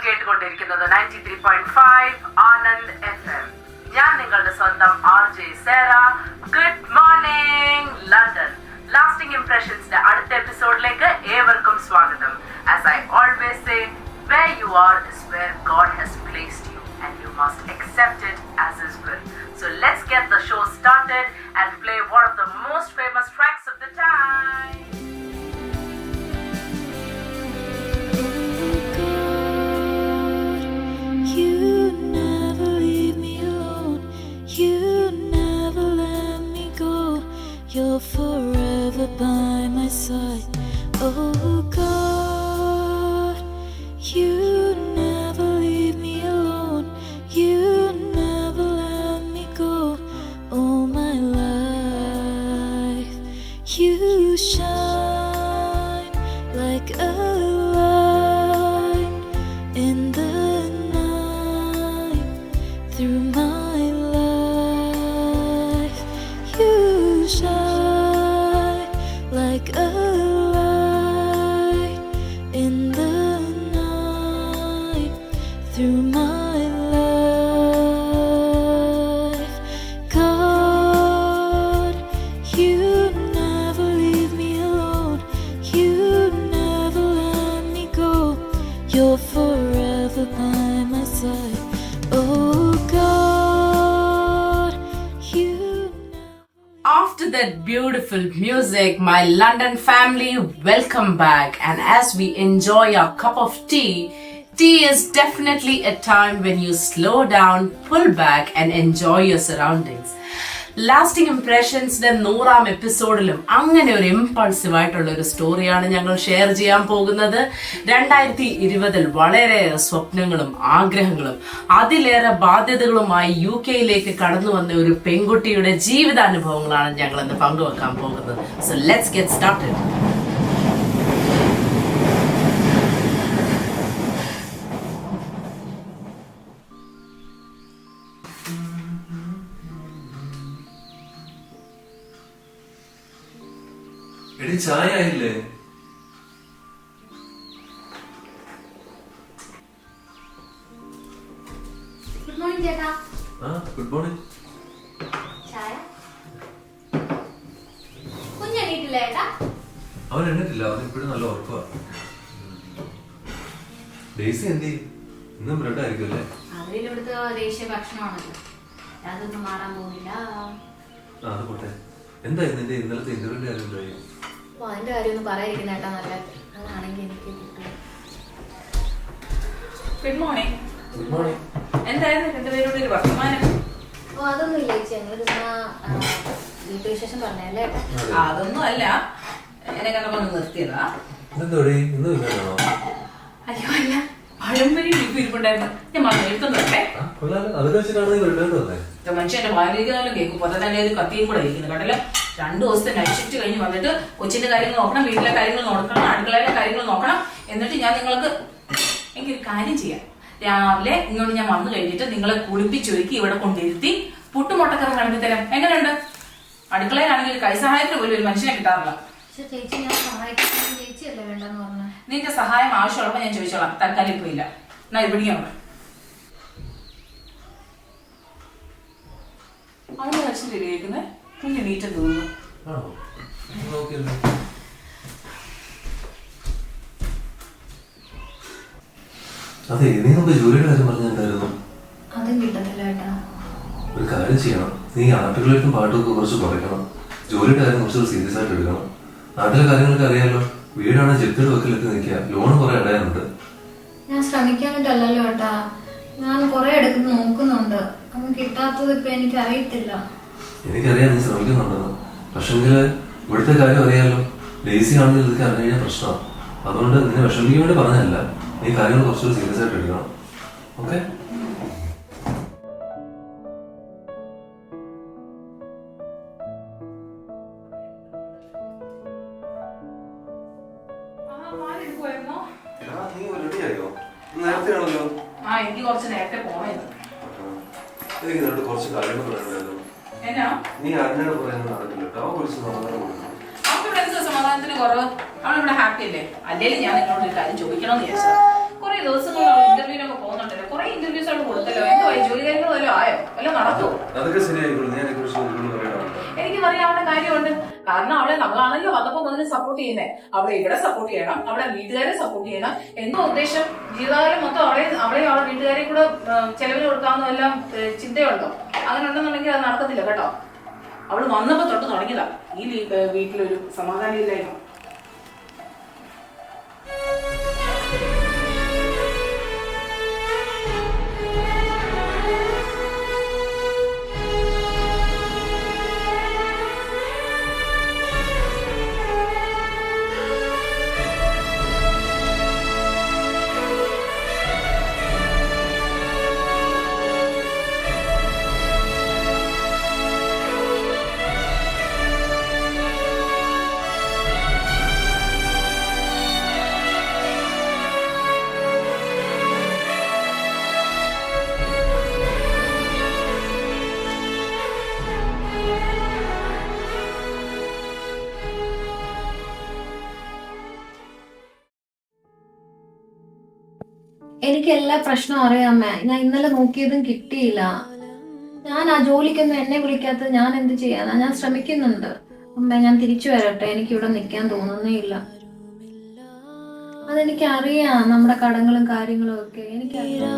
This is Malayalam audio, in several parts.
കേട്ടുകൊണ്ടിരിക്കുന്നത് 93.5 ആനന്ദ് FM. ഞാൻ നിങ്ങളുടെ സ്വന്തം RJ സേറ. Good morning London. ലാസ്റ്റിംഗ് ഇംപ്രഷൻസിന്റെ അടുത്ത എപ്പിസോഡിലേക്ക് ഏവർക്കും സ്വാഗതം. As I always say, where you are is where God has placed you and you must accept it as His will. So let's get the show started and play one of the most famous tracks of the time. You're forever by my side. Oh God, you never leave me alone. You never let me go. All my life, you shine like a light in the night. Through my life, you shine like a light in the night. Through my life, God, you never leave me alone. You never let me go. You're forever by my side. Oh God, you After that beautiful music, my London family, welcome back. And as we enjoy our cup of tea, tea is definitely a time when you slow down, pull back and enjoy your surroundings. Lasting ഇംപ്രഷൻസിന്റെ 100ാം എപ്പിസോഡിലും അങ്ങനെ ഒരു ഇമ്പൾസീവ് ആയിട്ടുള്ള ഒരു സ്റ്റോറിയാണ് ഞങ്ങൾ ഷെയർ ചെയ്യാൻ പോകുന്നത്. 2020 വളരെയേറെ സ്വപ്നങ്ങളും ആഗ്രഹങ്ങളും അതിലേറെ ബാധ്യതകളുമായി UK കടന്നു വന്ന ഒരു പെൺകുട്ടിയുടെ ജീവിതാനുഭവങ്ങളാണ് ഞങ്ങൾ ഇന്ന് പങ്കുവെക്കാൻ പോകുന്നത്. So let's get started. എടി ചായ ആയില്ലേ? ഗുഡ് മോർണിംഗ് ചേട്ടാ. Good morning. ചായ കുഞ്ഞെണീറ്റില്ലേ ചേട്ടാ? അവൻ എണ്ണിട്ടില്ല, അവൻ ഇപ്പോഴും നല്ല ഉറപ്പാ. ഡേസി എന്തി? ഇന്നും ബ്രെഡ് ആയിരിക്കും അല്ലേ? അവരിവിടുത്തെ ദേശീയ ഭക്ഷണമാണല്ലോ, അതൊന്നും മാറാൻ പോകുന്നില്ല. അത് പോട്ടെ. എന്തായിരുന്നു നിന്റെ ഇന്നലത്തെ ഇന്റർവ്യൂവിന്റെ കാര്യം എന്തായി? അതിന്റെ കാര്യമൊന്നും പറയാതിരിക്കുന്ന ചേട്ടാ നല്ലത്. അതാണെങ്കിൽ എനിക്ക് കിട്ടും. Good morning. Good morning. എന്തായിരുന്നു രണ്ടുപേരുടെ ഒരു വർത്തമാനം? അതൊന്നും ഇല്ല ചേച്ചി, ഞങ്ങൾ വീട്ടുവിശേഷം പറഞ്ഞല്ലേ ചേട്ടാ? അതൊന്നും അല്ല, എന്നെ കണ്ടപ്പോ നിർത്തിയതാ. ഇന്നെന്തോടി ഇന്നും ഇല്ലാണോ? അയ്യോ അല്ല, പഴംപൊരി ഇരിപ്പുണ്ടായിരുന്നു, ഞാൻ മറന്നു എടുത്തോണ്ടേ. അതൊക്കെ വെച്ചിട്ടാണ് നീ വീട്ടിലോട്ട് വന്നേ? മനുഷ്യന്റെ വായിലിരിക്കുന്നാലും കേൾക്കും, പൊത്ത തന്നെ ഒരു കത്തിയും കൂടെ ഇരിക്കുന്നു കണ്ടല്ലോ. 2 ദിവസത്തെ നൈറ്റ് ഷിഫ്റ്റ് കഴിഞ്ഞ് വന്നിട്ട് കൊച്ചിന്റെ കാര്യങ്ങൾ നോക്കണം, വീട്ടിലെ കാര്യങ്ങൾ നോക്കണം, അടുക്കളയിലെ കാര്യങ്ങൾ നോക്കണം. എന്നിട്ട് ഞാൻ നിങ്ങൾക്ക് എനിക്കൊരു കാര്യം ചെയ്യാം. രാവിലെ ഇങ്ങോട്ട് ഞാൻ വന്നു കഴിഞ്ഞിട്ട് നിങ്ങളെ കുളിപ്പിച്ചൊരുക്കി ഇവിടെ കൊണ്ടിരുത്തി പുട്ടുമുട്ടക്കറി നടത്തി തരാം. എങ്ങനെയുണ്ട്? അടുക്കളയിലാണെങ്കിൽ കൈസഹായത്തിന് പോലും ഒരു മനുഷ്യനെ കിട്ടാറില്ല. ചേച്ചി ഞാൻ സഹായിക്കാൻ ചേച്ചിയല്ലേ വേണ്ടെന്ന് പറഞ്ഞു. നിന്റെ സഹായം ആവശ്യമുള്ളപ്പോ ഞാൻ ചോദിച്ചോളാം, തൽക്കാലം ഇപ്പൊ ഇല്ല. എന്നാ ഇവിടേക്കാണ് അവന്റെ കഴിച്ചിട്ട് ഇരിക്കുന്നത്. കുഞ്ഞ് നീറ്റം തോന്നുന്നു. അതെ, നീ നമുക്ക് ജോലിയുടെ കാര്യം പറഞ്ഞിട്ടുണ്ടായിരുന്നു. അതും കിട്ടത്തില്ല ചേട്ടാ. ഒരു കാര്യം ചെയ്യണം, നീ ആർട്ടുകളിലേക്കും പാട്ടൊക്കെ കുറച്ച് കുറയ്ക്കണം. ജോലിയുടെ കാര്യം കുറച്ച് സീരിയസ് ആയിട്ട് എടുക്കണം. നാട്ടിലെ കാര്യങ്ങളൊക്കെ അറിയാലോ, വീടാണ് ചെത്തിയുടെ വെക്കിലെത്തി നിൽക്കുക, ലോണ് കുറെ അടയാനുണ്ട്. ഞാൻ ശ്രമിക്കാനിട്ടല്ലല്ലോ ചേട്ടാ, ഞാൻ കുറെ എടുക്കുന്ന നോക്കുന്നുണ്ട്. അവൻ കിട്ടാത്തത് ഇപ്പൊ എനിക്ക് അറിയത്തില്ല. എനിക്കറിയാം നീ ശ്രമിക്കുന്നുണ്ടെന്ന്, പക്ഷെങ്കില് ഇവിടുത്തെ കാര്യം അറിയാലോ, ഡേസി ആണെങ്കിൽ ഇതൊക്കെ അറിഞ്ഞു കഴിഞ്ഞാൽ പ്രശ്നമാണ്. അതുകൊണ്ട് നിന്നെ വിഷമിക്കാൻ വേണ്ടി പറഞ്ഞതല്ല, നീ കാര്യങ്ങൾ കുറച്ചുകൂടി സീരിയസ് ആയിട്ട് എടുക്കണം. ഓക്കെ? എനിക്ക് കുറച്ച് നേരത്തെ പോണേ. എനിക്ക് കുറച്ച് കാര്യങ്ങൾ പറയാനുണ്ടായിരുന്നു. നീ അറിഞ്ഞാൽ പറയാനൊന്നും നടക്കില്ല കേട്ടോ. കുറച്ച് സമാധാനം കൊടുക്കണം. അവളിവിടെ എന്ത് സമാധാനത്തിന് കുറവ്? അവളിവിടെ ഹാപ്പി അല്ലേ? അല്ലെങ്കിൽ ഞാൻ നിങ്ങളോട് ഒരു കാര്യം ചോദിക്കണമെന്ന് വിചാരിച്ചത്. കുറെ ദിവസങ്ങൾ ഇന്റർവ്യൂവിനൊക്കെ പോകുന്നുണ്ടല്ലോ, കുറെ ഇന്റർവ്യൂസ് അവിടെ കൊടുത്തല്ലോ, എന്തോ ജോലി കാര്യങ്ങൾ വല്ലതും ആയോ, വല്ലതും നടക്കുമോ? എനിക്ക് പറയാവുന്ന കാര്യമുണ്ട്. കാരണം അവളെ നമ്മളാണല്ലോ വന്നപ്പോ മുതൽ സപ്പോർട്ട് ചെയ്യുന്നത്. അവളെ ഇവിടെ സപ്പോർട്ട് ചെയ്യണം, അവളെ വീട്ടുകാരെ സപ്പോർട്ട് ചെയ്യണം. എന്തോ ഉദ്ദേശം? ജീവിതകാലം മൊത്തം അവളെ അവളെ വീട്ടുകാരെ കൂടെ ചെലവിന് കൊടുക്കാവുന്ന എല്ലാം ചിന്തയുണ്ടോ? അങ്ങനെ ഉണ്ടെന്നുണ്ടെങ്കിൽ അത് നടക്കത്തില്ല കേട്ടോ. അവള് വന്നപ്പോ തൊട്ട് തുടങ്ങിയതാ ഈ വീട്ടിലൊരു സമാധാനം ഇല്ലായിരുന്നു. എനിക്ക് എല്ലാ പ്രശ്നവും അറിയാമേ. ഞാൻ ഇന്നലെ നോക്കിയതും കിട്ടിയില്ല. ഞാൻ ആ ജോലിക്കൊന്നും എന്നെ വിളിക്കാത്തത് ഞാൻ എന്ത് ചെയ്യാനാ? ഞാൻ ശ്രമിക്കുന്നുണ്ട് അമ്മ. ഞാൻ തിരിച്ചു വരട്ടെ, എനിക്ക് ഇവിടെ നിൽക്കാൻ തോന്നുന്നേ ഇല്ല. അതെനിക്കറിയാം, നമ്മുടെ കടങ്ങളും കാര്യങ്ങളും ഒക്കെ എനിക്കറിയാം.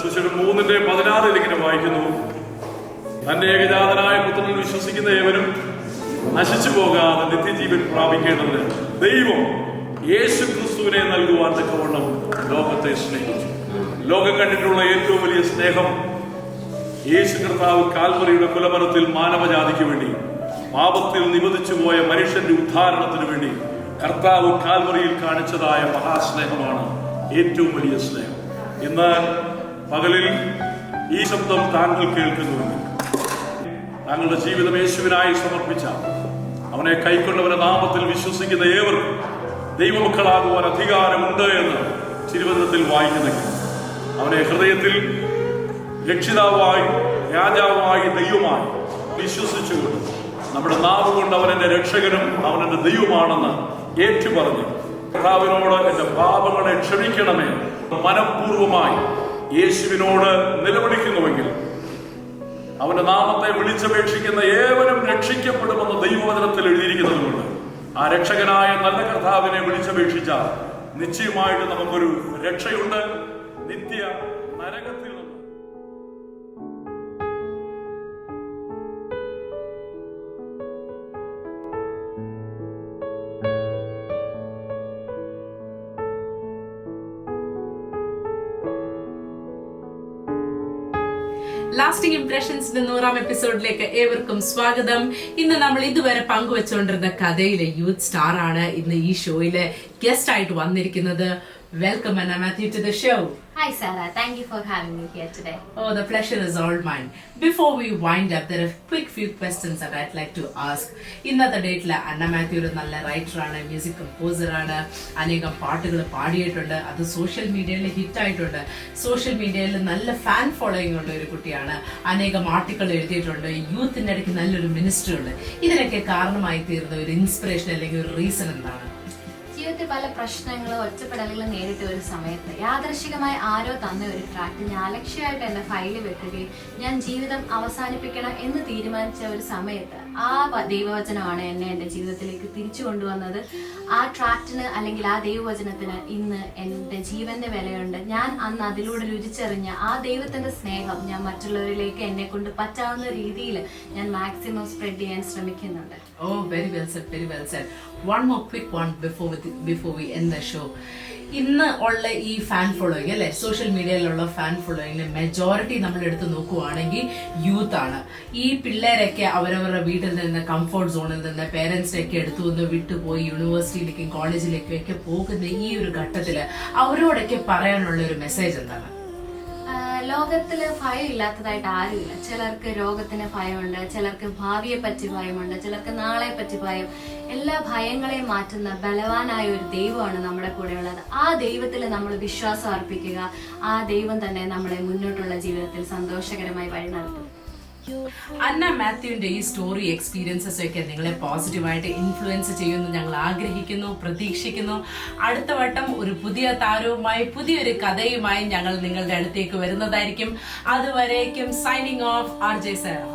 സുവിശേഷം 3:16 ഇങ്ങനെ വായിക്കുന്നു, തന്റെ ഏകജാതനായ പുത്രനിൽ വിശ്വസിക്കുന്ന ഏവരും നശിച്ചു പോകാതെ നിത്യജീവൻ പ്രാപിക്കേണ്ടതിന് ദൈവം യേശു ക്രിസ്തുവിനെ നൽകുവാൻ തക്കവണ്ണം ലോകത്തെ സ്നേഹിച്ചു. ലോകം കണ്ടിട്ടുള്ള ഏറ്റവും വലിയ സ്നേഹം യേശു കർത്താവ് കാൽവറിയുടെ കുലമരത്തിൽ മാനവജാതിക്ക് വേണ്ടി, പാപത്തിൽ നിബന്ധിച്ചു പോയ മനുഷ്യന്റെ ഉദ്ധാരണത്തിന് വേണ്ടി കർത്താവ് കാൽവറിയിൽ കാണിച്ചതായ മഹാസ്നേഹമാണ് ഏറ്റവും വലിയ സ്നേഹം. ഇന്ന് പകലിൽ ഈ ശബ്ദം താങ്കൾ കേൾക്കുന്നുവെങ്കിൽ താങ്കളുടെ ജീവിതം യേശുവിനായി സമർപ്പിച്ച, അവനെ കൈക്കൊണ്ടവരുടെ നാമത്തിൽ വിശ്വസിക്കുന്ന ഏവർക്കും ദൈവമക്കളാകുവാൻ അധികാരമുണ്ട് എന്ന് തിരുവചനത്തിൽ വായിക്കുന്നെങ്കിൽ അവനെ ഹൃദയത്തിൽ രക്ഷിതാവായി, രാജാവായി, ദൈവമായി വിശ്വസിച്ചുകൊണ്ട് നമ്മുടെ നാവ് കൊണ്ട് അവൻ എന്റെ രക്ഷകനും അവൻ എന്റെ ദൈവമാണെന്ന് ഏറ്റുപറഞ്ഞു കർത്താവിനോട് എന്റെ പാപങ്ങളെ ക്ഷമിക്കണമേ മനഃപൂർവമായി യേശുവിനോട് നിലവിളിക്കുന്നുവെങ്കിൽ അവന്റെ നാമത്തെ വിളിച്ചപേക്ഷിക്കുന്ന ഏവരും രക്ഷിക്കപ്പെടുമെന്ന് ദൈവവചനത്തിൽ എഴുതിയിരിക്കുന്നതുകൊണ്ട് ആ രക്ഷകനായ നല്ല കർത്താവിനെ വിളിച്ചപേക്ഷിച്ചാൽ നിശ്ചയമായിട്ട് നമുക്കൊരു രക്ഷയുണ്ട്, നിത്യ നരകത്തിൽ നിന്ന്. ലാസ്റ്റിംഗ് ഇംപ്രഷൻസിന്റെ 100ാം എപ്പിസോഡിലേക്ക് ഏവർക്കും സ്വാഗതം. ഇന്ന് നമ്മൾ ഇതുവരെ പങ്കുവെച്ചുകൊണ്ടിരുന്ന കഥയിലെ യൂത്ത് സ്റ്റാർ ആണ് ഇന്ന് ഈ ഷോയിലെ ഗസ്റ്റ് ആയിട്ട് വന്നിരിക്കുന്നത്. Welcome Anna Matthew to the show. Hi Sarah, thank you for having me here today. Oh, the pleasure is all mine. Before we wind up, there are quick few questions that I'd like to ask. ഇന്നത്തെ ഡേറ്റില് അന്ന മാത്യു ഒരു നല്ല റൈറ്ററാണ്, മ്യൂസിക് കമ്പോസറാണ്, അനേകം പാട്ടുകൾ പാടിയിട്ടുണ്ട്, അത് സോഷ്യൽ മീഡിയയിൽ ഹിറ്റായിട്ടുണ്ട്. സോഷ്യൽ മീഡിയയിൽ നല്ല ഫാൻ ഫോളോയിങ് ഉള്ള ഒരു കുട്ടിയാണ്, അനേകം ആർട്ടിക്കിൾ എഴുതിയിട്ടുണ്ട്, യൂത്തിന്റെ ഇടയ്ക്ക് നല്ലൊരു മിനിസ്ട്രി ഉണ്ട്. ഇതിനൊക്കെ കാരണമായി തീർന്ന ഒരു ഇൻസ്പിറേഷൻ അല്ലെങ്കിൽ ഒരു റീസൺ എന്താണ്? ജീവിതത്തിൽ പല പ്രശ്നങ്ങളും ഒറ്റപ്പെടലുകളും നേരിട്ട ഒരു സമയത്ത് യാദൃശികമായി ആരോ തന്ന ഒരു ട്രാക്ട് ഞാൻ അലക്ഷ്യമായിട്ട് എന്റെ ഫയലിൽ വെക്കുകയും ഞാൻ ജീവിതം അവസാനിപ്പിക്കണം എന്ന് തീരുമാനിച്ച ഒരു സമയത്ത് ആ ദൈവവചനമാണ് എന്നെ എന്റെ ജീവിതത്തിലേക്ക് തിരിച്ചു കൊണ്ടുവന്നത്. ആ ട്രാക്റ്റിന് അല്ലെങ്കിൽ ആ ദൈവവചനത്തിന് ഇന്ന് എന്റെ ജീവന്റെ വിലയുണ്ട്. ഞാൻ അന്ന് അതിലൂടെ രുചിച്ചറിഞ്ഞ ആ ദൈവത്തിന്റെ സ്നേഹം ഞാൻ മറ്റുള്ളവരിലേക്ക് എന്നെ കൊണ്ട് പറ്റാവുന്ന രീതിയിൽ ഞാൻ മാക്സിമം സ്പ്രെഡ് ചെയ്യാൻ ശ്രമിക്കുന്നുണ്ട്. Oh, very well said, very well said. One more quick one before we end the show. ഇന്ന് ഉള്ള ഈ ഫാൻ ഫോളോയിങ് അല്ലെ, സോഷ്യൽ മീഡിയയിലുള്ള ഫാൻ ഫോളോയിങ്ങിന് മെജോറിറ്റി നമ്മൾ എടുത്ത് നോക്കുവാണെങ്കിൽ യൂത്ത് ആണ്. ഈ പിള്ളേരൊക്കെ അവരവരുടെ വീട്ടിൽ നിന്ന് കംഫോർട്ട് സോണിൽ നിന്ന് പേരൻസിനൊക്കെ എടുത്തു നിന്ന് വിട്ടുപോയി യൂണിവേഴ്സിറ്റിയിലേക്കും കോളേജിലേക്കും ഒക്കെ പോകുന്ന ഈ ഒരു ഘട്ടത്തില് അവരോടൊക്കെ പറയാനുള്ള ഒരു മെസ്സേജ് എന്താണ്? ലോകത്തില് ഭയം ഇല്ലാത്തതായിട്ട് ആരുമില്ല. ചിലർക്ക് രോഗത്തിന് ഭയമുണ്ട്, ചിലർക്ക് ഭാവിയെ പറ്റി ഭയമുണ്ട്, ചിലർക്ക് നാളെ പറ്റി ഭയം. എല്ലാ ഭയങ്ങളെയും മാറ്റുന്ന ബലവാനായ ഒരു ദൈവമാണ് നമ്മുടെ കൂടെ ഉള്ളത്. ആ ദൈവത്തിൽ നമ്മൾ വിശ്വാസം അർപ്പിക്കുക. ആ ദൈവം തന്നെ നമ്മളെ മുന്നോട്ടുള്ള ജീവിതത്തിൽ സന്തോഷകരമായി വഴി നടത്തും. അന്ന മാത്യുവിന്റെ ഈ സ്റ്റോറി എക്സ്പീരിയൻസസ് ഒക്കെ നിങ്ങളെ പോസിറ്റീവായിട്ട് ഇൻഫ്ലുവൻസ് ചെയ്യുമെന്ന് ഞങ്ങൾ ആഗ്രഹിക്കുന്നു, പ്രതീക്ഷിക്കുന്നു. അടുത്ത വട്ടം ഒരു പുതിയ താരവുമായി പുതിയൊരു കഥയുമായി ഞങ്ങൾ നിങ്ങളുടെ അടുത്തേക്ക് വരുന്നതായിരിക്കും. അതുവരേക്കും സൈനിങ് ഓഫ് RJ Sarah.